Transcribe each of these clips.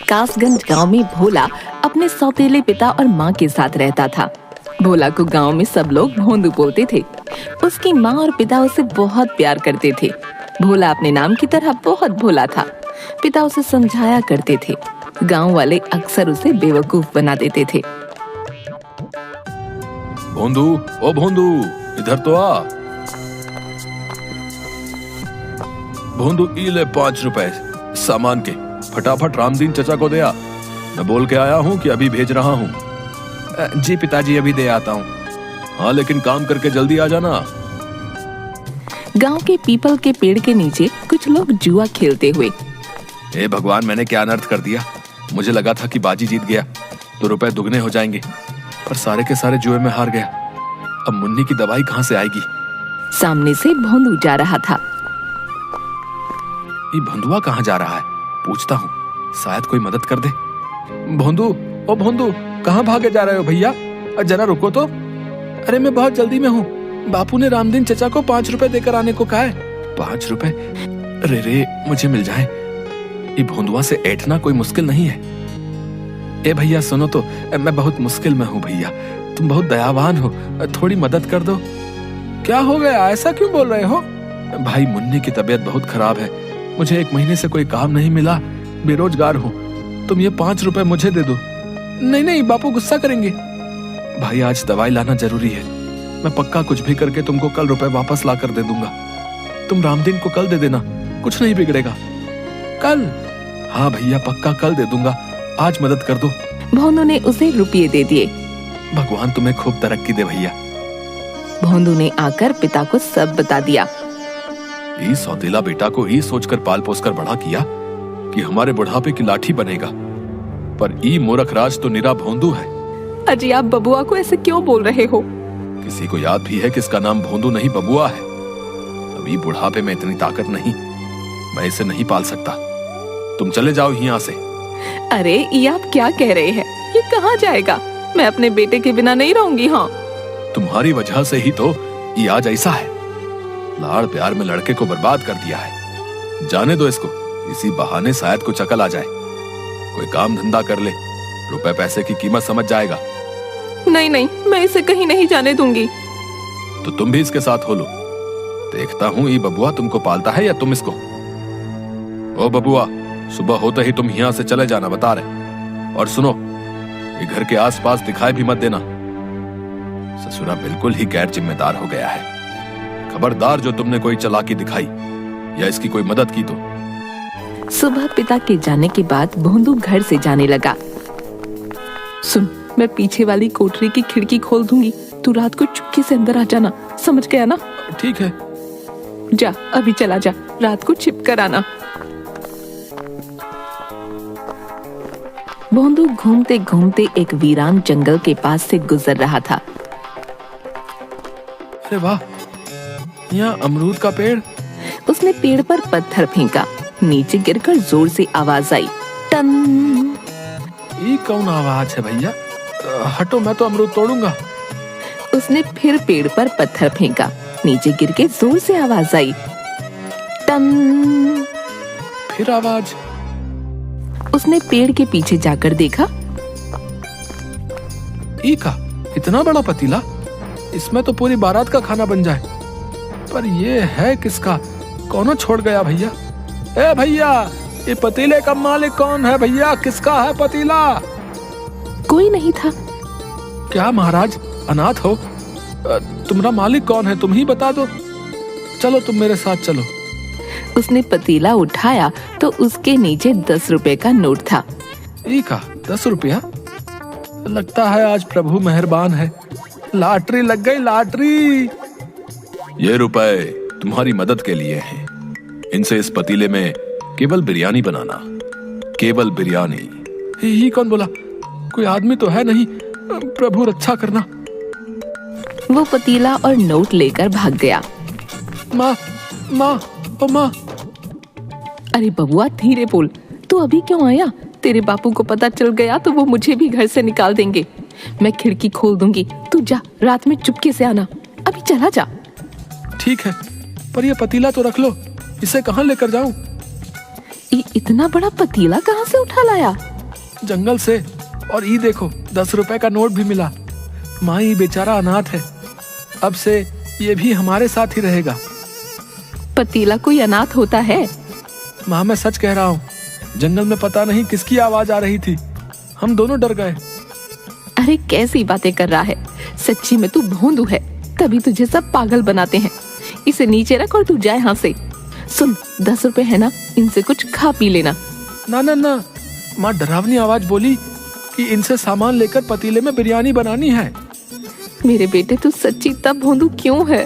कासगंज गांव में भोला अपने सौतेले पिता और माँ के साथ रहता था। भोला को गांव में सब लोग भोंदू बोलते थे। उसकी माँ और पिता उसे बहुत प्यार करते थे। भोला अपने नाम की तरह बहुत भोला था। पिता उसे समझाया करते थे। गांव वाले अक्सर उसे बेवकूफ बना देते थे। भोंदू, ओ भोंदू, इधर तो आ। भोंदू, ई ले 5 रुपए सामान के, फटाफट रामदीन चचा को दे आ। मैं बोल के आया हूँ कि अभी भेज रहा हूँ। जी पिताजी, अभी दे आता हूँ। हाँ, लेकिन काम करके जल्दी आ जाना। गांव के पीपल के पेड़ के नीचे कुछ लोग जुआ खेलते हुए। हे भगवान, मैंने क्या अनर्थ कर दिया। मुझे लगा था कि बाजी जीत गया तो रुपए दुगने हो जाएंगे, पर सारे के सारे जुए में हार गया। अब मुन्नी की दवाई कहाँ से आएगी? सामने से भोंदू जा रहा था। ये भोंदुआ कहाँ जा रहा है? पूछता हूँ, शायद कोई मदद कर दे। भोंदू, ओ भोंदू, कहाँ भागे जा रहे हो भैया? जरा रुको तो। अरे मैं बहुत जल्दी में हूँ। बापू ने रामदीन चचा को 5 रुपए देकर आने को कहा है। 5 रुपए? अरे रे, मुझे मिल जाए। ये भोंदुआ से ऐठना कोई मुश्किल नहीं है। ए भैया सुनो तो, मैं बहुत मुश्किल में हूँ भैया। तुम बहुत दयावान हो, थोड़ी मदद कर दो। क्या हो गया, ऐसा क्यों बोल रहे हो? भाई, मुन्नी की तबीयत बहुत खराब है। मुझे 1 महीने से कोई काम नहीं मिला, बेरोजगार हूँ। तुम ये 5 रुपए मुझे दे दो। नहीं नहीं, बापू गुस्सा करेंगे। भाई, आज दवाई लाना जरूरी है। मैं पक्का कुछ भी करके तुमको कल रुपए वापस ला कर दे दूंगा। तुम रामदीन को कल दे देना, कुछ नहीं बिगड़ेगा। कल? हाँ भैया, पक्का कल दे दूंगा। आज मदद कर दो। भोंदू ने उसे रुपये दे दिए। भगवान तुम्हें खूब तरक्की दे भैया। भोंदू ने आकर पिता को सब बता दिया। ये सौतेला बेटा को ही सोचकर पाल पोस कर बड़ा किया कि हमारे बुढ़ापे की लाठी बनेगा, पर ई मूर्ख राज तो निरा भोंदू है। अजी, आप बबुआ को ऐसे क्यों बोल रहे हो? किसी को याद भी है कि इसका नाम भोंदू नहीं बबुआ है। अभी बुढ़ापे में इतनी ताकत नहीं, मैं इसे नहीं पाल सकता। तुम चले जाओ यहाँ से। अरे, ये आप क्या कह रहे हैं? ये कहाँ जाएगा? मैं अपने बेटे के बिना नहीं रहूंगी। हाँ, तुम्हारी वजह से ही तो ये आज ऐसा है। लाड़ प्यार में लड़के को बर्बाद कर दिया है। जाने दो इसको, इसी बहाने शायद कुछ अकल आ जाए। कोई काम धंधा कर ले, रुपए पैसे की कीमत समझ जाएगा। नहीं नहीं, मैं इसे कहीं नहीं जाने दूंगी। तो तुम भी इसके साथ हो लो। देखता हूँ ये बबुआ तुमको पालता है या तुम इसको। ओ बबुआ, सुबह होते ही तुम यहाँ से चले जाना, बता रहे। और सुनो, ये घर के आसपास दिखाई भी मत देना। ससुरा बिल्कुल ही गैर जिम्मेदार हो गया है। खबरदार जो तुमने कोई चालाकी दिखाई या इसकी कोई मदद की तो। सुबह पिता के जाने के बाद भोंदू घर से जाने लगा। सुन, मैं पीछे वाली कोठरी की खिड़की खोल दूंगी। तू रात को चुपके से अंदर आ जाना, समझ गया ना? ठीक है। जा, अभी चला जा, रात को छिप कर आना। भोंदू घूमते घूमते एक वीरान जंगल के पास से गुजर रहा था। अरे वाह, यहाँ अमरूद का पेड़। उसने पेड़ पर पत्थर फेंका। नीचे गिरकर जोर से आवाज आई, टन। ये कौन आवाज है भैया? हटो, मैं तो अमरूद तोड़ूंगा। उसने फिर पेड़ पर पत्थर फेंका। नीचे गिर के जोर से आवाज आई, टन। फिर आवाज। उसने पेड़ के पीछे जाकर देखा। ई का इतना बड़ा पतीला, इसमें तो पूरी बारात का खाना बन जाए। पर ये है किसका? कौन छोड़ गया भैया? ए भैया, ये पतीले का मालिक कौन है भैया? किसका है पतीला? कोई नहीं था। क्या महाराज अनाथ हो? तुम्हारा मालिक कौन है? तुम ही बता दो। चलो, तुम मेरे साथ चलो। उसने पतीला उठाया तो उसके नीचे 10 रुपए का नोट था। ई का 10 रुपया? लगता है आज प्रभु मेहरबान है। लॉटरी लग गई, लॉटरी। ये रुपए तुम्हारी मदद के लिए हैं। इनसे इस पतीले में केवल बिरयानी बनाना, केवल बिरयानी। ही कौन बोला? कोई आदमी तो है नहीं। प्रभु रक्षा करना। वो पतीला और नोट लेकर भाग गया। माँ, माँ, ओ माँ। अरे बबुआ, धीरे बोल। तू अभी क्यों आया? तेरे बापू को पता चल गया तो वो मुझे भी घर से निकाल देंगे। मैं खिड़की खोल दूंगी, तू जा, रात में चुपके से आना। अभी चला जा। ठीक है, पर ये पतीला तो रख लो। इसे कहाँ लेकर जाऊं? ये इतना बड़ा पतीला कहाँ से उठा लाया? जंगल से। और ये देखो 10 रुपए का नोट भी मिला। माँ ये बेचारा अनाथ है, अब से ये भी हमारे साथ ही रहेगा। पतीला कोई अनाथ होता है? माँ मैं सच कह रहा हूँ, जंगल में पता नहीं किसकी आवाज आ रही थी, हम दोनों डर गए। अरे कैसी बातें कर रहा है, सच्ची में तू भोंदू है, तभी तुझे सब पागल बनाते हैं। इसे नीचे रख और तू जा यहाँ से। सुन, 10 रुपए है ना, इनसे कुछ खा पी लेना। ना ना ना, माँ डरावनी आवाज बोली कि इनसे सामान लेकर पतीले में बिरयानी बनानी है। मेरे बेटे तू सच्ची तब भोंदू क्यों है?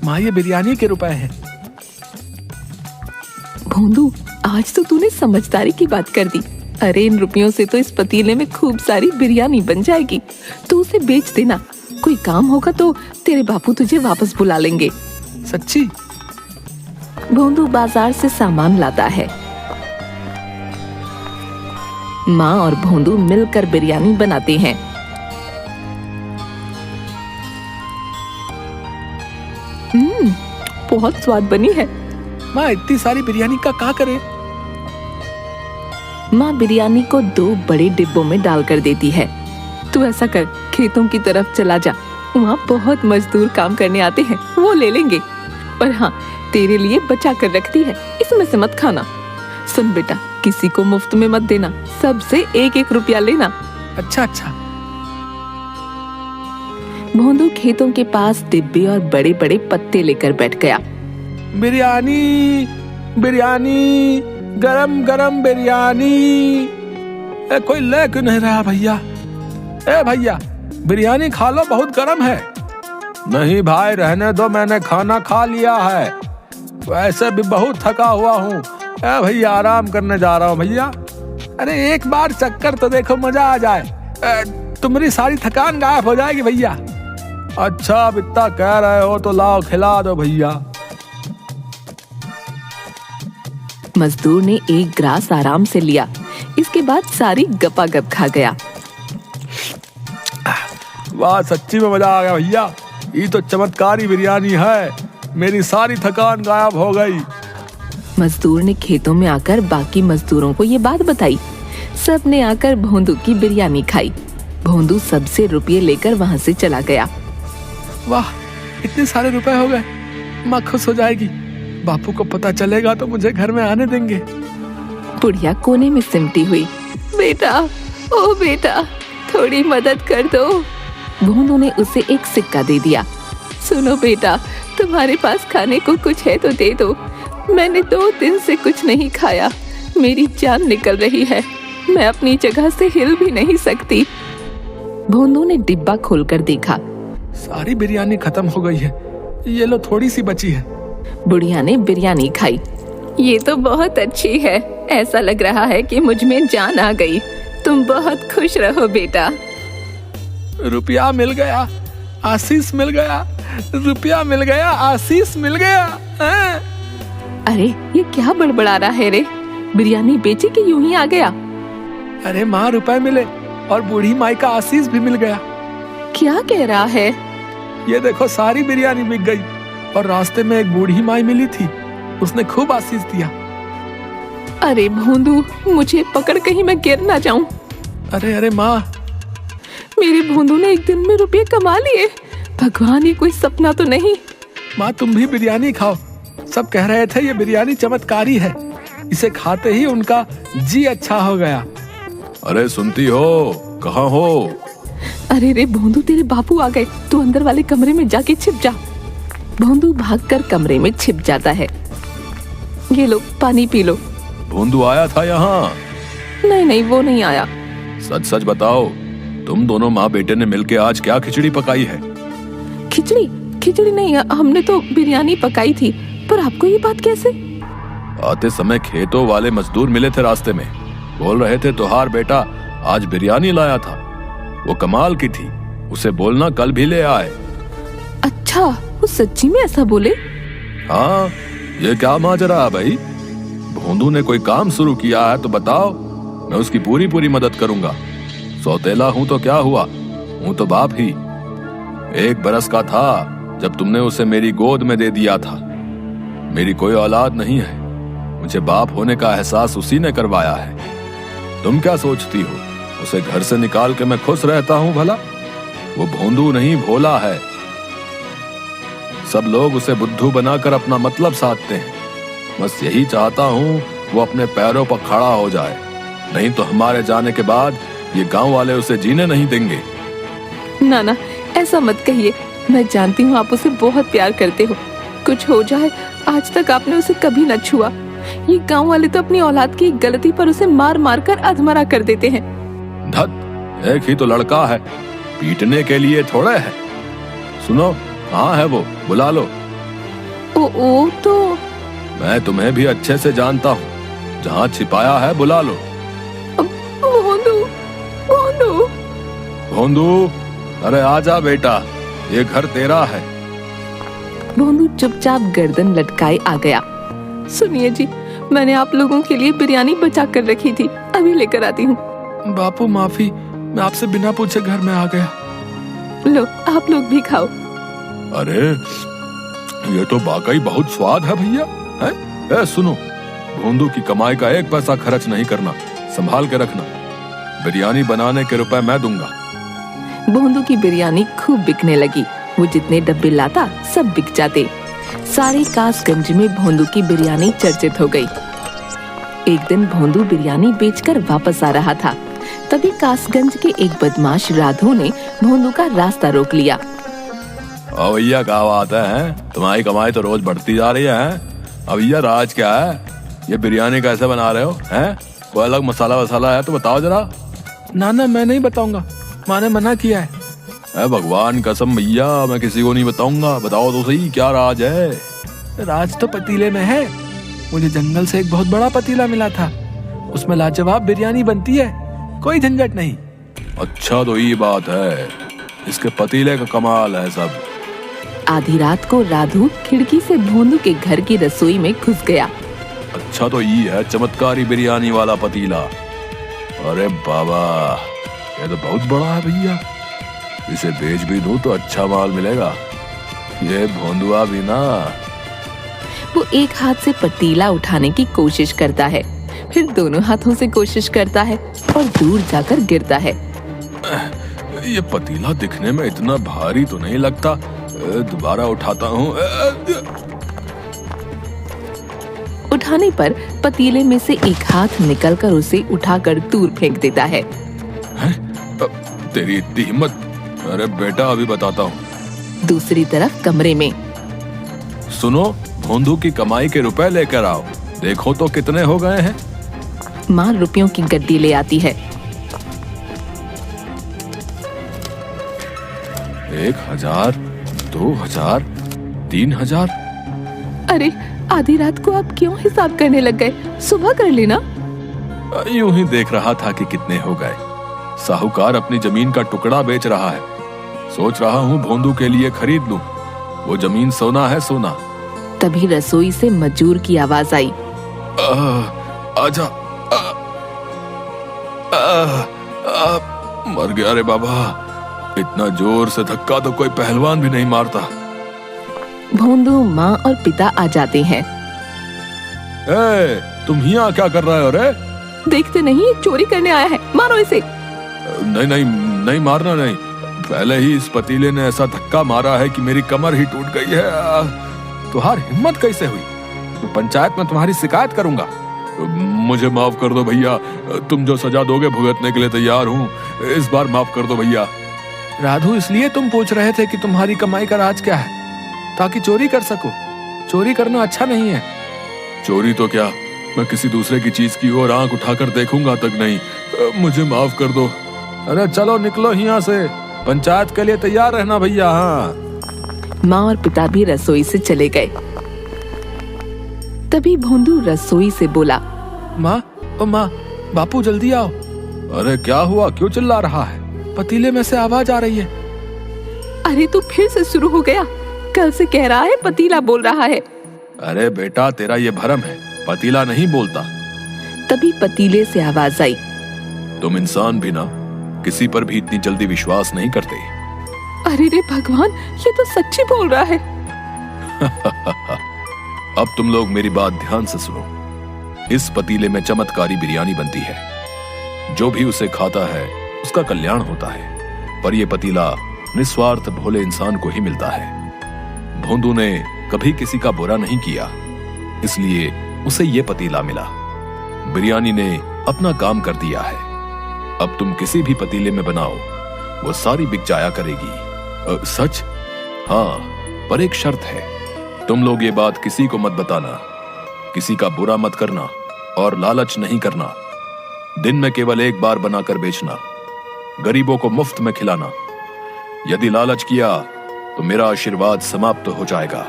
माँ ये बिरयानी के रुपए हैं। भोंदू, आज तो तूने समझदारी की बात कर दी। अरे इन रुपयों से तो इस पतीले में खूब सारी बिरयानी बन जाएगी। तू उसे बेच देना, कोई काम होगा तो तेरे बापू तुझे वापस बुला लेंगे। सच्ची? भोंदू बाजार से सामान लाता है। माँ और भोंदू मिलकर बिरयानी बनाते हैं। बहुत स्वाद बनी है। माँ इतनी सारी बिरयानी का क्या करे? माँ बिरयानी को 2 बड़े डिब्बों में डालकर देती है। तू ऐसा कर, खेतों की तरफ चला जा, वहाँ बहुत मजदूर काम करने आते हैं, वो ले लेंगे। पर हाँ, तेरे लिए बचा कर रखती है, इसमें से मत खाना। सुन बेटा, किसी को मुफ्त में मत देना, सबसे 1-1 रुपया लेना। अच्छा अच्छा। भोंदू खेतों के पास डिब्बे और बड़े बड़े पत्ते लेकर बैठ गया। बिरयानी बिरयानी, गरम गरम बिरयानी। कोई ले क्यों नहीं रहा भैया? ए भैया, बिरयानी खा लो, बहुत गरम है। नहीं भाई रहने दो, मैंने खाना खा लिया है, वैसे भी बहुत थका हुआ हूँ। ए भैया आराम करने जा रहा हूँ भैया। अरे एक बार चक्कर तो देखो, मजा आ जाए, तुम्हारी सारी थकान गायब हो जाएगी भैया। अच्छा अब इतना कह रहे हो तो लाओ खिला दो भैया। मजदूर ने 1 ग्रास आराम से लिया, इसके बाद सारी गपागप खा गया। वाह सच्ची में मजा आ गया भैया, ये तो चमत्कारी बिरयानी है, मेरी सारी थकान गायब हो गई। मजदूर ने खेतों में आकर बाकी मजदूरों को ये बात बताई। सब ने आकर भोंदू की बिरयानी खाई। भोंदू सबसे रुपये लेकर वहाँ से चला गया। वाह इतने सारे रुपए हो गए, माँ खुश हो जाएगी। बापू को पता चलेगा तो मुझे घर में आने देंगे। बुढ़िया कोने में सिमटी हुई। बेटा, ओ बेटा, थोड़ी मदद कर दो। भोंदू ने उसे एक सिक्का दे दिया। सुनो बेटा, तुम्हारे पास खाने को कुछ है तो दे दो, मैंने 2 दिन से कुछ नहीं खाया, मेरी जान निकल रही है, मैं अपनी जगह से हिल भी नहीं सकती। भोंदू ने डिब्बा खोलकर देखा, सारी बिरयानी खत्म हो गई है, ये लो थोड़ी सी बची है। बुढ़िया ने बिरयानी खाई। ये तो बहुत अच्छी है, ऐसा लग रहा है कि मुझ में जान आ गई। तुम बहुत खुश रहो बेटा। रुपया मिल गया, आशीष मिल गया, रुपया मिल गया, आशीष मिल गया। अरे ये क्या बड़बड़ा रहा है रे? बिरयानी बेची कि यूं ही आ गया? अरे माँ रुपए मिले और बूढ़ी माई का आशीष भी मिल गया। क्या कह रहा है? ये देखो सारी बिरयानी बिक गई और रास्ते में एक बूढ़ी माई मिली थी, उसने खूब आशीष दिया। अरे भोंदू, मुझे पकड़ कहीं मैं गिर ना जाऊं। अरे अरे माँ, मेरे भोंदू ने एक दिन में रुपये कमा लिए। भगवान, ये कोई सपना तो नहीं? माँ तुम भी बिरयानी खाओ, सब कह रहे थे ये बिरयानी चमत्कारी है, इसे खाते ही उनका जी अच्छा हो गया। अरे सुनती हो, कहाँ हो? अरे रे भोंदू, तेरे बापू आ गए, तू अंदर वाले कमरे में जाके छिप जा। भोंदू भागकर कमरे में छिप जाता है। ये लो पानी पी लो। भोंदू आया था यहाँ? नहीं नहीं, वो नहीं आया। सच सच बताओ, तुम दोनों माँ बेटे ने मिलके आज क्या खिचड़ी पकाई है? खिचड़ी? खिचड़ी नहीं, हमने तो बिरयानी पकाई थी। पर आपको ये बात कैसे? आते समय खेतों वाले मजदूर मिले थे रास्ते में, बोल रहे थे तुहार बेटा आज बिरयानी लाया था, वो कमाल की थी, उसे बोलना कल भी ले आए। अच्छा, वो सच्ची में ऐसा बोले? हाँ, ये क्या माजरा है भाई? भोंदू ने कोई काम शुरू किया है तो बताओ, मैं उसकी पूरी पूरी मदद करूंगा। सौतेला हूं तो क्या हुआ, हूं तो बाप ही। 1 बरस का था जब तुमने उसे मेरी गोद में दे दिया था। मेरी कोई औलाद नहीं है, मुझे बाप होने का एहसास उसी ने करवाया है। तुम क्या सोचती हो उसे घर से निकाल के मैं खुश रहता हूं भला? वो भोंदू नहीं, भोला है। सब लोग उसे बुद्धू बनाकर अपना मतलब साधते हैं। बस यही चाहता हूं वो अपने पैरों पर खड़ा हो जाए, नहीं तो हमारे जाने के बाद ये गांव वाले उसे जीने नहीं देंगे। नाना, ऐसा मत कहिए। मैं जानती हूँ आप उसे बहुत प्यार करते हो। कुछ हो जाए, आज तक आपने उसे कभी न छुआ। ये गांव वाले तो अपनी औलाद की एक गलती पर उसे मार मार कर अधमरा कर देते हैं। धत, एक ही तो लड़का है, पीटने के लिए थोड़े है। सुनो, कहाँ है वो? बुला लो। ओ तो मैं तुम्हें भी अच्छे से जानता हूँ, जहाँ छिपाया है बुला लो। भोंदू, भोंदू, भोंदू, अरे आजा बेटा, ये घर तेरा है। भोंदू चुपचाप गर्दन लटकाए आ गया। सुनिए जी, मैंने आप लोगों के लिए बिरयानी बचा कर रखी थी, अभी लेकर आती हूँ। बापू माफी, मैं आपसे बिना पूछे घर में आ गया। लो, आप लोग भी खाओ। अरे ये तो वाकई बहुत स्वाद है भैया। है? सुनो, भोंदू की कमाई का एक पैसा खर्च नहीं करना, संभाल के रखना। बिरयानी बनाने के रुपए मैं दूंगा। भोंदू की बिरयानी खूब बिकने लगी। वो जितने डब्बे लाता सब बिक जाते। सारे कासगंज में भोंदू की बिरयानी चर्चित हो गई। एक दिन भोंदू बिरयानी बेचकर वापस आ रहा था, तभी कासगंज के एक बदमाश राधो ने भोंदू का रास्ता रोक लिया। ओ भैया, क्या बात है? तुम्हारी कमाई तो रोज बढ़ती जा रही है। अब भैया राज क्या है? ये बिरयानी कैसे बना रहे हो? हैं? कोई अलग मसाला वसाला है तो बताओ जरा। नाना, मैं नहीं बताऊंगा, माँ ने मना किया है। भगवान कसम भैया, मैं किसी को नहीं बताऊंगा। बताओ तो सही, क्या राज है? राज तो पतीले में है। मुझे जंगल से एक बहुत बड़ा पतीला मिला था, उसमें लाजवाब बिरयानी बनती है, कोई झंझट नहीं। अच्छा, तो ये बात है, इसके पतीले का कमाल है सब। आधी रात को राधू खिड़की से भोंदू के घर की रसोई में घुस गया। अच्छा, तो ये है चमत्कारी बिरयानी वाला पतीला। अरे बाबा, ये तो बहुत बड़ा है भैया। इसे बेच भी दूं तो अच्छा माल मिलेगा। ये भोंदुआ भी ना। वो एक हाथ से पतीला उठाने की कोशिश करता है, फिर दोनों हाथों से कोशिश करता है और दूर जाकर गिरता है। ये पतीला दिखने में इतना भारी तो नहीं लगता। दोबारा उठाता हूँ। उठाने पर पतीले में से एक हाथ निकलकर उसे उठाकर दूर फेंक देता है। तेरी इतनी हिम्मत? अरे बेटा, अभी बताता हूँ। दूसरी तरफ कमरे में, सुनो, भोंदू की कमाई के रुपए लेकर आओ, देखो तो कितने हो गए हैं। माँ रुपयों की गड्डी ले आती है। 1000, 2000, 3000। अरे, आधी रात को आप क्यों हिसाब करने लग गए? सुबह कर लेना। यूं ही देख रहा था कि कितने हो गए। साहूकार अपनी जमीन का टुकड़ा बेच रहा है। सोच रहा हूँ भोंदू के लिए खरीद लूं। वो जमीन सोना है, सोना। तभी रसोई से मजूर की आवाज आई। आजा। मर गया रे बाबा। इतना जोर से धक्का तो कोई पहलवान भी नहीं मारता। भोंदू, माँ और पिता आ जाते हैं। तुम यहाँ क्या कर रहे हो रे? देखते नहीं, चोरी करने आया है, मारो इसे। नहीं नहीं नहीं, मारना नहीं। पहले ही इस पतीले ने ऐसा धक्का मारा है कि मेरी कमर ही टूट गई है। तुम्हारी हिम्मत कैसे हुई? पंचायत में तुम्हारी शिकायत करूंगा। मुझे माफ कर दो भैया, तुम जो सजा दोगे भुगतने के लिए तैयार हूँ। इस बार माफ कर दो भैया। राधू, इसलिए तुम पूछ रहे थे कि तुम्हारी कमाई का राज क्या है? ताकि चोरी कर सको। चोरी करना अच्छा नहीं है। चोरी तो क्या, मैं किसी दूसरे की चीज की ओर आंख उठाकर देखूंगा तक नहीं। मुझे माफ कर दो। अरे चलो निकलो यहाँ से, पंचायत के लिए तैयार रहना भैया। हाँ। माँ और पिता भी रसोई से चले गए। तभी भोंदू रसोई से बोला, माँ, ओ माँ, बापू जल्दी आओ। अरे क्या हुआ, क्यों चिल्ला रहा है? पतीले में से आवाज आ रही है। अरे तू फिर से शुरू हो गया। कल से कह रहा है पतीला बोल रहा है। अरे बेटा, तेरा ये भरम है, पतीला नहीं बोलता। तभी पतीले से आवाज आई। तुम इंसान भी ना किसी पर भी इतनी जल्दी विश्वास नहीं करते। अरे रे भगवान, ये तो सच्ची बोल रहा है। अब तुम लोग मेरी बात ध्यान से सुनो। इस पतीले में चमत्कारी बिरयानी बनती है। जो भी उसे खाता है उसका कल्याण होता है, पर यह पतीला निस्वार्थ भोले इंसान को ही मिलता है। भोंदू ने कभी किसी का बुरा नहीं किया, इसलिए उसे यह पतीला मिला। बिरयानी ने अपना काम कर दिया है। अब तुम किसी भी पतीले में बनाओ, वो सारी बिक जाया करेगी। सच? हाँ, पर एक शर्त है। तुम लोग ये बात किसी को मत बताना, किसी का बुरा मत करना और लालच नहीं करना। दिन में केवल एक बार बनाकर बेचना, गरीबों को मुफ्त में खिलाना। यदि लालच किया तो मेरा आशीर्वाद समाप्त हो जाएगा।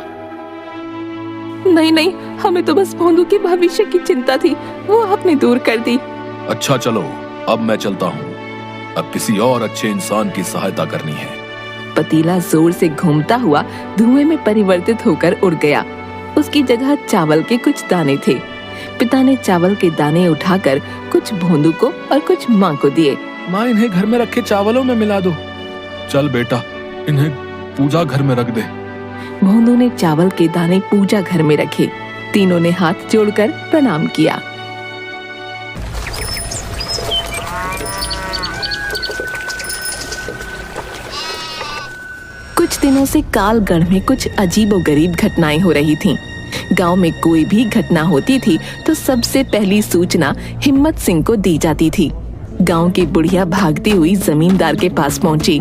नहीं नहीं, हमें तो बस भोंदू के भविष्य की चिंता थी, वो आपने दूर कर दी। अच्छा चलो, अब मैं चलता हूँ। अब किसी और अच्छे इंसान की सहायता करनी है। पतीला जोर से घूमता हुआ धुएं में परिवर्तित होकर उड़ गया। उसकी जगह चावल के कुछ दाने थे। पिता ने चावल के दाने उठाकर कुछ भोंदू को और कुछ माँ को दिए। माँ, इन्हें घर में रखे चावलों में मिला दो। चल बेटा, इन्हें पूजा घर में रख दे। भोंदू ने चावल के दाने पूजा घर में रखे। तीनों ने हाथ जोड़कर प्रणाम किया। कुछ दिनों से कालगढ़ में कुछ अजीबोगरीब घटनाएं हो रही थीं। गांव में कोई भी घटना होती थी तो सबसे पहली सूचना हिम्मत सिंह को दी जाती थी। गांव की बुढ़िया भागती हुई जमींदार के पास पहुंची।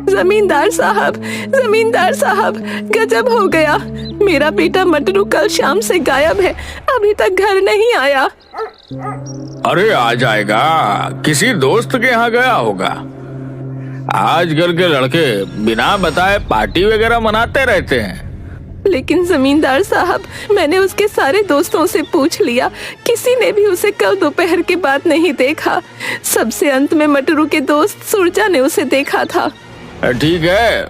जमींदार साहब, गजब हो गया। मेरा बेटा मटरू कल शाम से गायब है, अभी तक घर नहीं आया। अरे आ जाएगा, किसी दोस्त के यहाँ गया होगा। आजकल के लड़के बिना बताए पार्टी वगैरह मनाते रहते हैं। लेकिन जमींदार साहब, मैंने उसके सारे दोस्तों से पूछ लिया, किसी ने भी उसे कल दोपहर के बाद नहीं देखा। सबसे अंत में मटरू के दोस्त सुरजा ने उसे देखा था। ठीक है,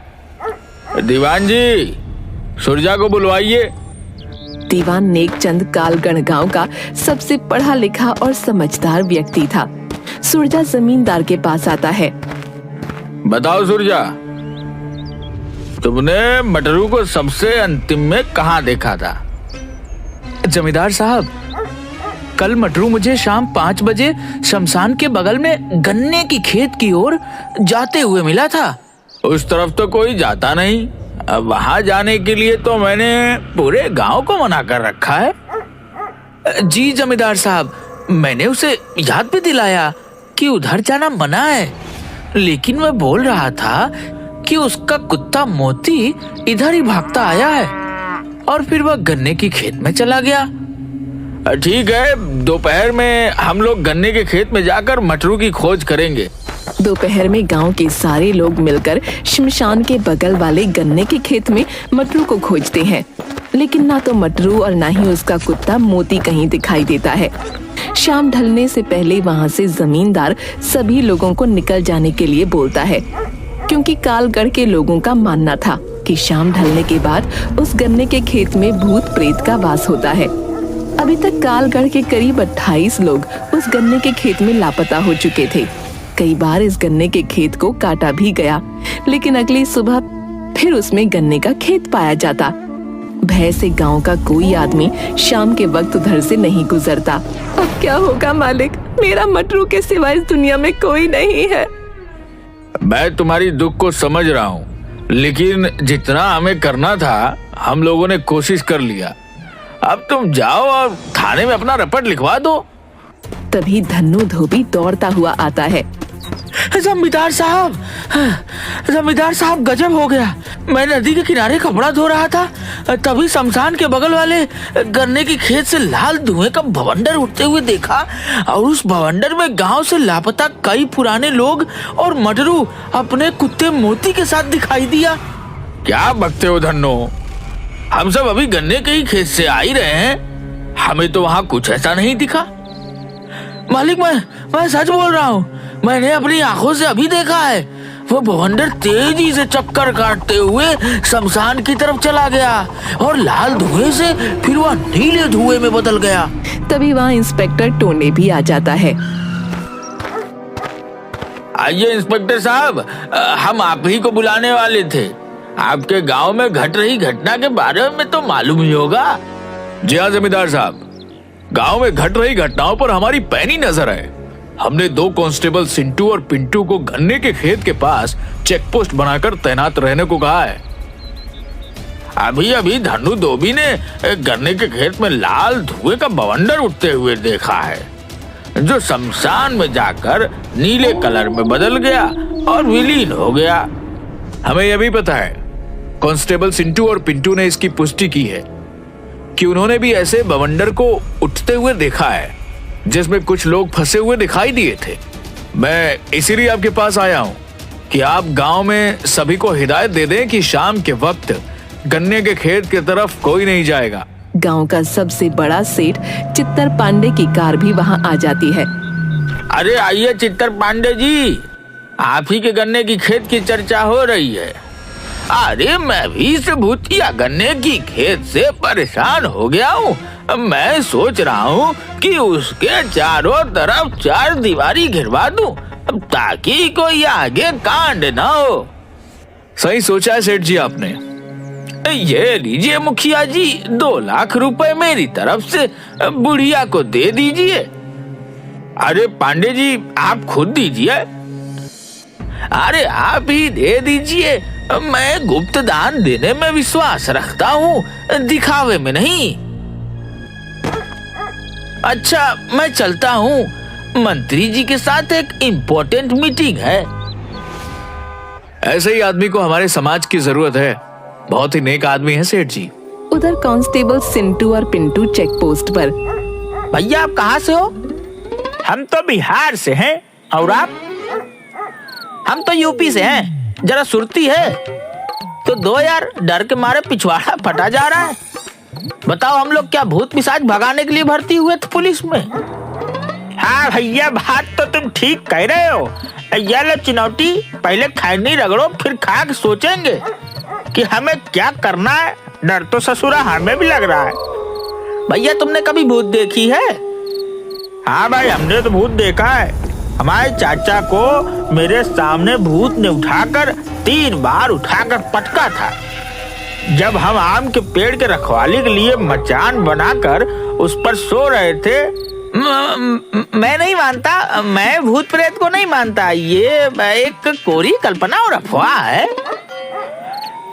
दीवान जी, सुरजा को बुलवाइए। दीवान नेकचंद कालगढ़ गांव का सबसे पढ़ा लिखा और समझदार व्यक्ति था। सुरजा जमींदार के पास आता है। बताओ सुरजा, तुमने मटरू को सबसे अंतिम में कहाँ देखा था? जमींदार साहब, कल मटरू मुझे शाम 5 बजे शमशान के बगल में गन्ने की खेत की ओर जाते हुए मिला था। उस तरफ तो कोई जाता नहीं। अब वहां जाने के लिए तो मैंने पूरे गांव को मना कर रखा है। जी जमींदार साहब, मैंने उसे याद भी दिलाया कि उधर जाना मना है, लेकिन वह बोल रहा था कि उसका कुत्ता मोती इधर ही भागता आया है और फिर वह गन्ने की खेत में चला गया। ठीक है, दोपहर में हम लोग गन्ने के खेत में जाकर मटरू की खोज करेंगे। दोपहर में गांव के सारे लोग मिलकर शमशान के बगल वाले गन्ने के खेत में मटरू को खोजते हैं, लेकिन ना तो मटरू और ना ही उसका कुत्ता मोती कहीं दिखाई देता है। शाम ढलने से पहले वहां से जमींदार सभी लोगों को निकल जाने के लिए बोलता है, क्योंकि कालगढ़ के लोगों का मानना था कि शाम ढलने के बाद उस गन्ने के खेत में भूत प्रेत का वास होता है। अभी तक कालगढ़ के करीब 28 लोग उस गन्ने के खेत में लापता हो चुके थे। कई बार इस गन्ने के खेत को काटा भी गया, लेकिन अगली सुबह फिर उसमें गन्ने का खेत पाया जाता। भय से गांव का कोई आदमी शाम के वक्त उधर से नहीं गुजरता। अब क्या होगा मालिक, मेरा मटरू के सिवाय इस दुनिया में कोई नहीं है। मैं तुम्हारी दुख को समझ रहा हूँ, लेकिन जितना हमें करना था हम लोगों ने कोशिश कर लिया। अब तुम जाओ और थाने में अपना रपट लिखवा दो। तभी धन्नू धोबी दौड़ता हुआ आता है। जमींदार साहब, गजब हो गया। मैं नदी के किनारे कपड़ा धो रहा था, तभी शमशान के बगल वाले गन्ने की खेत से लाल धुएं का भवंडर उठते हुए देखा और उस भवंडर में गांव से लापता कई पुराने लोग और मटरू अपने कुत्ते मोती के साथ दिखाई दिया। क्या बकते हो धन्नो, हम सब अभी गन्ने के ही खेत से आ ही रहे हैं, हमें तो वहाँ कुछ ऐसा नहीं दिखा। मालिक, मैं सच बोल रहा हूँ, मैंने अपनी आंखों से अभी देखा है। वो भवंडर तेजी से चक्कर काटते हुए शमशान की तरफ चला गया और लाल धुएं से फिर वह नीले धुएं में बदल गया। तभी वहाँ इंस्पेक्टर टोने भी आ जाता है। आइए इंस्पेक्टर साहब, हम आप ही को बुलाने वाले थे। आपके गांव में घट रही घटना के बारे में तो मालूम ही होगा। जी हाँ जमींदार साहब, गांव में घट रही घटनाओं पर हमारी पैनी नजर है। हमने 2 कांस्टेबल सिंटू और पिंटू को गन्ने के खेत के पास चेक पोस्ट बनाकर तैनात रहने को कहा है। अभी अभी धनु धोबी ने गन्ने के खेत में लाल धुएं का बवंडर उठते हुए देखा है, जो शमशान में जाकर नीले कलर में बदल गया और विलीन हो गया। हमें यह भी पता है, कांस्टेबल सिंटू और पिंटू ने इसकी पुष्टि की है कि उन्होंने भी ऐसे बवंडर को उठते हुए देखा है जिसमें कुछ लोग फंसे हुए दिखाई दिए थे। मैं इसीलिए आपके पास आया हूं कि आप गांव में सभी को हिदायत दे दें कि शाम के वक्त गन्ने के खेत की तरफ कोई नहीं जाएगा। गांव का सबसे बड़ा सेठ चित्तर पांडे की कार भी वहां आ जाती है। अरे आइए चित्तर पांडे जी, आप ही के गन्ने की खेत की चर्चा हो रही है। अरे मैं भी इस भूतिया गन्ने की खेत से परेशान हो गया हूँ। मैं सोच रहा हूँ कि उसके चारों तरफ 4 दीवारी घिरवा दूं ताकि कोई आगे कांड ना हो। सही सोचा है सेठ जी आपने। ये लीजिए मुखिया जी, 2 लाख रुपए मेरी तरफ से बुढ़िया को दे दीजिए। अरे पांडे जी आप खुद दीजिए। अरे आप ही दे दीजिए, मैं गुप्त दान देने में विश्वास रखता हूँ, दिखावे में नहीं। अच्छा मैं चलता हूँ, मंत्री जी के साथ एक इम्पोर्टेंट मीटिंग है। ऐसे ही आदमी को हमारे समाज की जरूरत है। बहुत ही नेक आदमी है सेठ जी। उधर कांस्टेबल सिंटू और पिंटू चेक पोस्ट पर। भैया आप कहाँ से हो? हम तो बिहार से हैं। और आप? हम तो यूपी से हैं। जरा सुरती है तो दो यार, डर के मारे पिछवाड़ा फटा जा रहा है। बताओ हम लोग क्या भूत पिशाच भगाने के लिए भर्ती हुए थे पुलिस में? हाँ भैया बात तो तुम ठीक कह रहे हो। ये लो चिनौटी, पहले खैनी रगड़ो फिर खा के सोचेंगे कि हमें क्या करना है। डर तो ससुरा हमें भी लग रहा है। भैया तुमने कभी भूत देखी है? हाँ भाई हमने तो भूत देखा है। हमारे चाचा को मेरे सामने भूत ने उठाकर 3 बार उठाकर पटका था। जब हम आम के पेड़ के रखवाली के लिए मचान बनाकर उस पर सो रहे थे। मैं नहीं मानता, मैं भूत प्रेत को नहीं मानता। ये एक कोरी कल्पना और अफवाह है।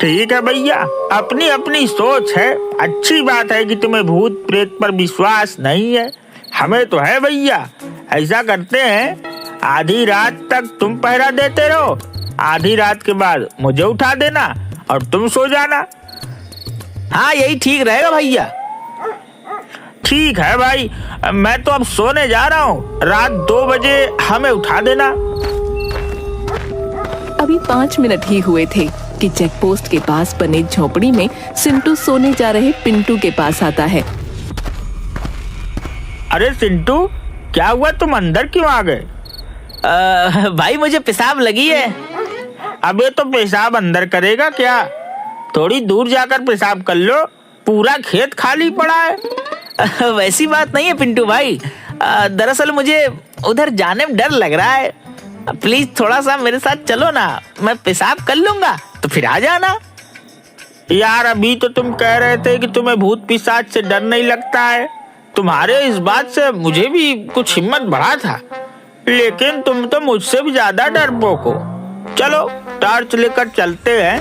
ठीक है भैया, अपनी अपनी सोच है। अच्छी बात है कि तुम्हें भूत प्रेत पर विश्वास नहीं है, हमें तो है भैया। ऐसा करते हैं, आधी रात तक तुम पहरा देते रहो, आधी रात के बाद मुझे उठा देना और तुम सो जाना। हाँ यही ठीक रहेगा भैया। ठीक है भाई, मैं तो अब सोने जा रहा हूँ। रात 2 बजे हमें उठा देना। अभी 5 मिनट ही हुए थे कि चेक पोस्ट के पास बने झोपड़ी में सिंटू सोने जा रहे पिंटू के पास आता है। अरे सिंटू क्या हुआ, तुम अंदर क्यों आ गए? भाई मुझे पेशाब लगी है। अबे तो पेशाब अंदर करेगा क्या? थोड़ी दूर जाकर पेशाब कर लो, पूरा खेत खाली पड़ा है। वैसी बात नहीं है पिंटू भाई, दरअसल मुझे उधर जाने में डर लग रहा है। प्लीज थोड़ा सा मेरे साथ चलो ना, मैं पेशाब कर लूंगा तो फिर आ जाना। यार अभी तो तुम कह रहे थे कि तुम्हें भूत पिशाच से डर नहीं लगता है। तुम्हारे इस बात से मुझे भी कुछ हिम्मत बढ़ा था, लेकिन तुम तो मुझसे भी ज्यादा डरपोक हो। चलो टॉर्च लेकर चलते हैं।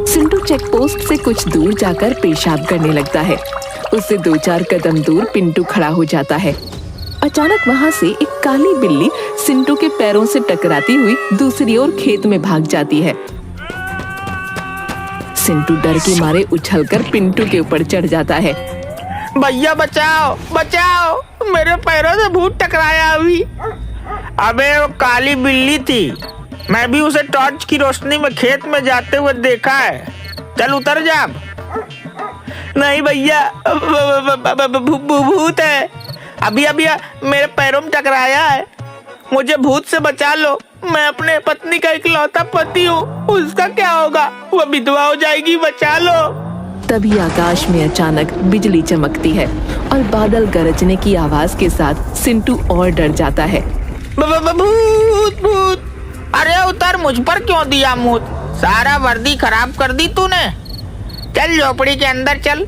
सिंटू चेक पोस्ट से कुछ दूर जाकर पेशाब करने लगता है। उससे 2-4 कदम दूर पिंटू खड़ा हो जाता है। अचानक वहां से एक काली बिल्ली सिंटू के पैरों से टकराती हुई दूसरी ओर खेत में भाग जाती है। सिंटू डर के मारे उछलकर पिंटू के ऊपर चढ़ जाता है। भैया बचाओ बचाओ, मेरे पैरों से भूत टकराया अभी। अबे वो काली बिल्ली थी, मैं भी उसे टॉर्च की रोशनी में खेत में जाते हुए देखा है। चल उतर जा। नहीं भैया भूत है, अभी अभी मेरे पैरों में टकराया है। मुझे भूत से बचा लो, मैं अपने पत्नी का इकलौता पति हूँ, उसका क्या होगा? वो विधवा हो जाएगी, बचा लो। तभी आकाश में अचानक बिजली चमकती है और बादल गरजने की आवाज के साथ सिंटू और डर जाता है। भूत भूत, अरे उतर, मुझ पर क्यों दिया मुँह? सारा वर्दी खराब कर दी तूने। चल झोपड़ी के अंदर चल।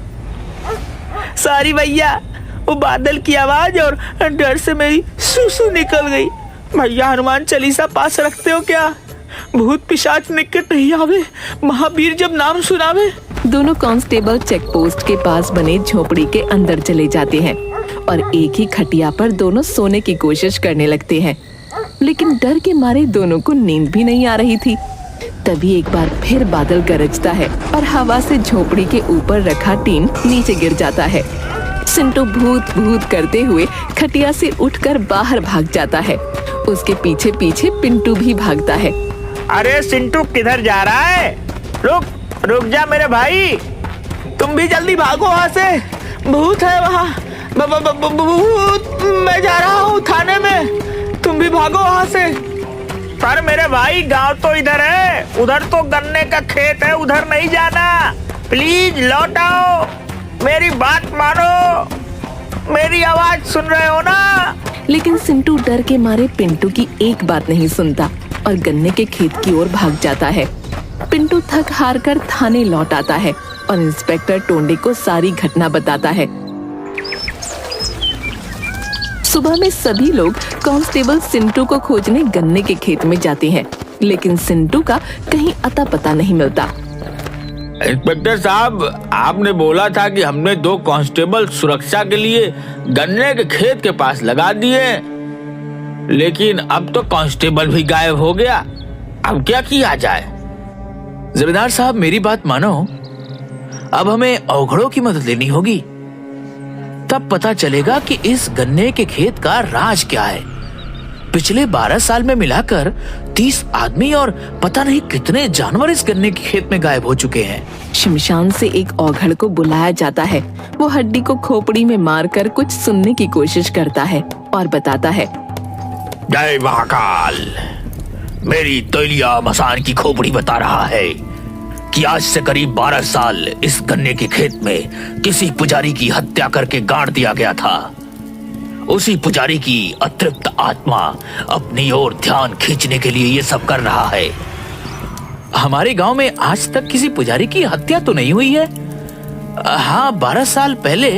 सॉरी भैया, वो बादल की आवाज और डर से मेरी सुसु निकल गई। भैया हनुमान चालीसा पास रखते हो क्या? भूत पिशाच निकट नहीं आवे, महावीर जब नाम सुनावे। दोनों कांस्टेबल चेक पोस्ट के पास बने झोपड़ी के अंदर चले जाते हैं और एक ही खटिया पर दोनों सोने की कोशिश करने लगते हैं, लेकिन डर के मारे दोनों को नींद भी नहीं आ रही थी। तभी एक बार फिर बादल गरजता है और हवा से झोपड़ी के ऊपर रखा टीन नीचे गिर जाता है। सिंटू भूत भूत करते हुए खटिया से उठकर बाहर भाग जाता है। उसके पीछे पीछे पिंटू भी भागता है। अरे सिंटू किधर जा रहा है? रुक रुक जा मेरे भाई, तुम भी जल्दी भागो वहाँ से, भूत है वहाँ। भूत, मैं जा रहा हूँ थाने में, तुम भी भागो वहाँ से। पर मेरे भाई गांव तो इधर है, उधर तो गन्ने का खेत है, उधर नहीं जाना। प्लीज लौट आओ, मेरी बात मानो, मेरी आवाज सुन रहे हो ना? लेकिन सिंटू डर के मारे पिंटू की एक बात नहीं सुनता और गन्ने के खेत की ओर भाग जाता है। पिंटू थक हार कर थाने लौट आता है और इंस्पेक्टर टोंडे को सारी घटना बताता है। सुबह में सभी लोग कांस्टेबल सिंटू को खोजने गन्ने के खेत में जाते हैं, लेकिन सिंटू का कहीं अता पता नहीं मिलता। इंस्पेक्टर साहब, आपने बोला था कि हमने 2 कांस्टेबल सुरक्षा के लिए गन्ने के खेत के पास लगा दिए, लेकिन अब तो कांस्टेबल भी गायब हो गया। अब क्या किया जाए? जमींदार साहब मेरी बात मानो, अब हमें औघड़ों की मदद लेनी होगी, तब पता चलेगा कि इस गन्ने के खेत का राज क्या है। पिछले 12 साल में मिलाकर 30 आदमी और पता नहीं कितने जानवर इस गन्ने के खेत में गायब हो चुके हैं। शमशान से एक औघड़ को बुलाया जाता है। वो हड्डी को खोपड़ी में मारकर कुछ सुनने की कोशिश करता है और बताता है, जय महाकाल, मेरी तैलिया मसान की खोपड़ी बता रहा है कि आज से करीब 12 साल इस गन्ने के खेत में किसी पुजारी की हत्या करके गाड़ दिया गया था। उसी पुजारी की अतृप्त आत्मा अपनी ओर ध्यान खींचने के लिए ये सब कर रहा है। हमारे गांव में आज तक किसी पुजारी की हत्या तो नहीं हुई है। हाँ, 12 साल पहले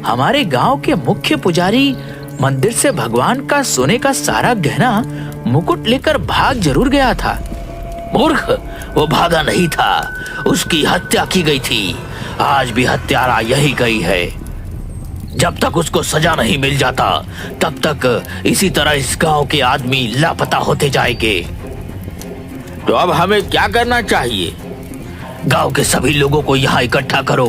हमारे गांव के मुख्य पुजारी मंदिर से भगवान का सोने का सारा गहना मुकुट लेकर भाग जरूर गया था। मूर्ख, वो भागा नहीं था, उसकी हत्या की गई थी। आज भी हत्यारा यही गई है। जब तक उसको सजा नहीं मिल जाता तब तक इसी तरह इस गांव के आदमी लापता होते जाएंगे। तो अब हमें क्या करना चाहिए? गांव के सभी लोगों को यहाँ इकट्ठा करो।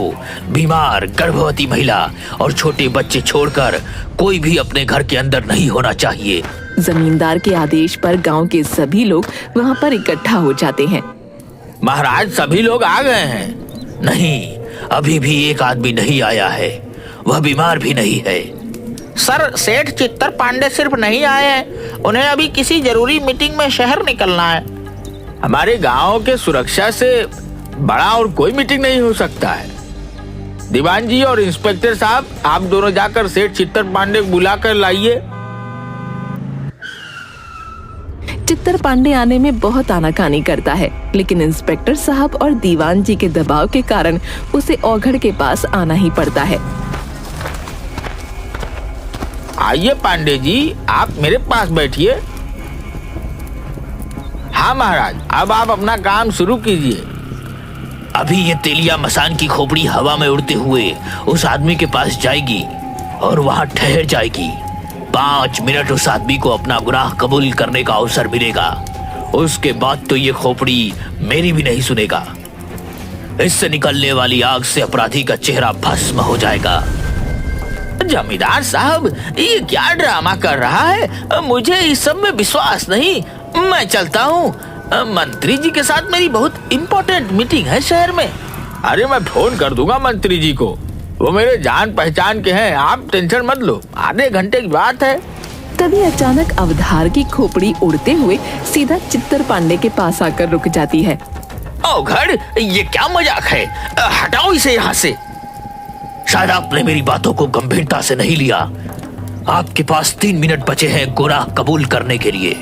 बीमार, गर्भवती महिला और छोटे बच्चे छोड़कर कोई भी अपने घर के अंदर नहीं होना चाहिए। जमींदार के आदेश पर गांव के सभी लोग वहाँ पर इकट्ठा हो जाते हैं। महाराज, सभी लोग आ गए हैं? नहीं, अभी भी एक आदमी नहीं आया है, वह बीमार भी नहीं है। सर, सेठ चित्तर पांडे सिर्फ नहीं आए हैं, उन्हें अभी किसी जरूरी मीटिंग में शहर निकलना है। हमारे गांव के सुरक्षा से बड़ा और कोई मीटिंग नहीं हो सकता है। दीवान जी और इंस्पेक्टर साहब, आप दोनों जाकर सेठ चित्तर पांडे को बुला कर लाइए। चित्तर पांडे आने में बहुत आनाकानी करता है, लेकिन इंस्पेक्टर साहब और दीवान जी के दबाव के कारण उसे औघड़ के पास आना ही पड़ता है। आइए पांडे जी, आप मेरे पास बैठिए। हाँ महाराज, अब आप अपना काम शुरू कीजिए। अभी ये तेलिया मसान की खोपड़ी हवा में उड़ते हुए उस आदमी के पास जाएगी और वहां ठहर जाएगी। 5 मिनट उस आदमी को अपना गुनाह कबूल करने का अवसर मिलेगा। उसके बाद तो ये खोपड़ी मेरी भी नहीं सुनेगा। इससे निकलने वाली आग से अपराधी का चेहरा भस्म हो जाएगा। जमींदार साहब, ये क्या ड्रामा कर रहा है? मुझे इस सब में विश्वास नहीं। मैं चलता हूँ, मंत्री जी के साथ मेरी बहुत इम्पोर्टेंट मीटिंग है शहर में। अरे मैं फोन कर दूंगा मंत्री जी को, वो मेरे जान पहचान के हैं, आप टेंशन मत लो, आधे घंटे की बात है। तभी अचानक अवधार की खोपड़ी उड़ते हुए सीधा चित्तर पांडे के पास आकर रुक जाती है। औघड़, ये क्या मजाक है? हटाओ इसे यहाँ से। शायद आपने मेरी बातों को गंभीरता से नहीं लिया। आपके पास 3 मिनट बचे हैं गुनाह कबूल करने के लिए,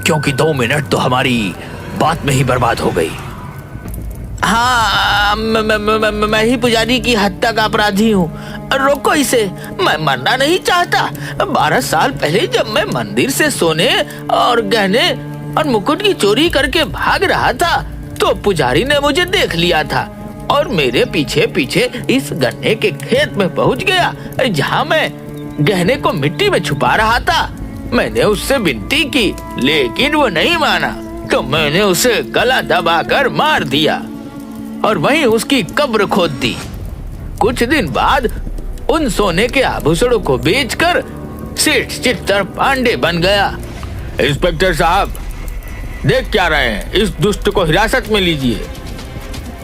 क्योंकि 2 मिनट तो हमारी बात में ही बर्बाद हो गई। हाँ, मैं ही पुजारी की हत्या का अपराधी हूँ। रोको इसे, मैं मरना नहीं चाहता। 12 साल पहले जब मैं मंदिर से सोने और गहने और मुकुट की चोरी करके भाग रहा था तो पुजारी ने मुझे देख लिया था और मेरे पीछे पीछे इस गन्ने के खेत में पहुँच गया जहाँ मैं गहने को मिट्टी में छुपा रहा था। मैंने उससे विनती की लेकिन वो नहीं माना, तो मैंने उसे गला दबाकर मार दिया और वहीं उसकी कब्र खोद दी। कुछ दिन बाद उन सोने के आभूषणों को बेचकर सेठ चित्तर पांडे बन गया। इंस्पेक्टर साहब, देख क्या रहे हैं, इस दुष्ट को हिरासत में लीजिए।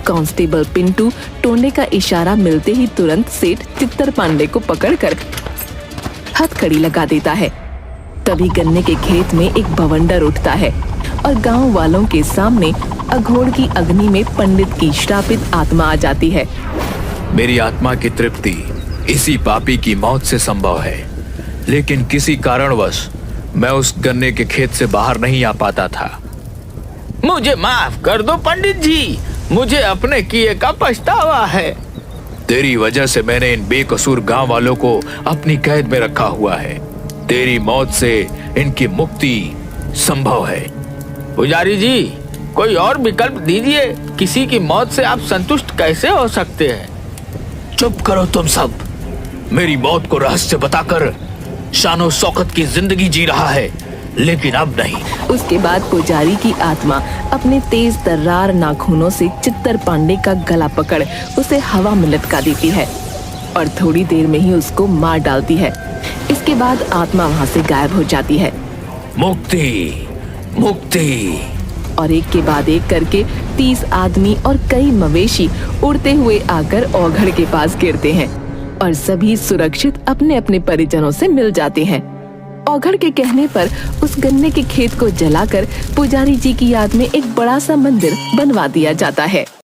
कांस्टेबल पिंटू टोने का इशारा मिलते ही तुरंत सेठ चित्तर पांडे को पकड़कर हथकड़ी लगा देता है। तभी गन्ने के खेत में एक बवंडर उठता है और गांव वालों के सामने अघोर की अग्नि में पंडित की श्रापित आत्मा आ जाती है। मेरी आत्मा की तृप्ति इसी पापी की मौत से संभव है, लेकिन किसी कारणवश मैं उस गन्ने के खेत से बाहर नहीं आ पाता था। मुझे माफ कर दो पंडित जी, मुझे अपने किए का पछतावा है। तेरी वजह से मैंने इन बेकसूर गांव वालों को अपनी कैद में रखा हुआ है। तेरी मौत से इनकी मुक्ति संभव है। पुजारी जी, कोई और विकल्प दीजिए। किसी की मौत से आप संतुष्ट कैसे हो सकते हैं? चुप करो तुम सब। मेरी मौत को रहस्य बताकर शानो शौकत की जिंदगी जी रहा है, लेकिन अब नहीं। उसके बाद पुजारी की आत्मा अपने तेज तर्रार नाखूनों से चित्तर पांडे का गला पकड़ उसे हवा में लटका देती है और थोड़ी देर में ही उसको मार डालती है। इसके बाद आत्मा वहाँ से गायब हो जाती है। मुक्ति, मुक्ति। और एक के बाद एक करके 30 आदमी और कई मवेशी उड़ते हुए आकर औघड़ के पास गिरते हैं और सभी सुरक्षित अपने अपने परिजनों से मिल जाते हैं। औघड़ के कहने पर उस गन्ने के खेत को जलाकर पुजारी जी की याद में एक बड़ा सा मंदिर बनवा दिया जाता है।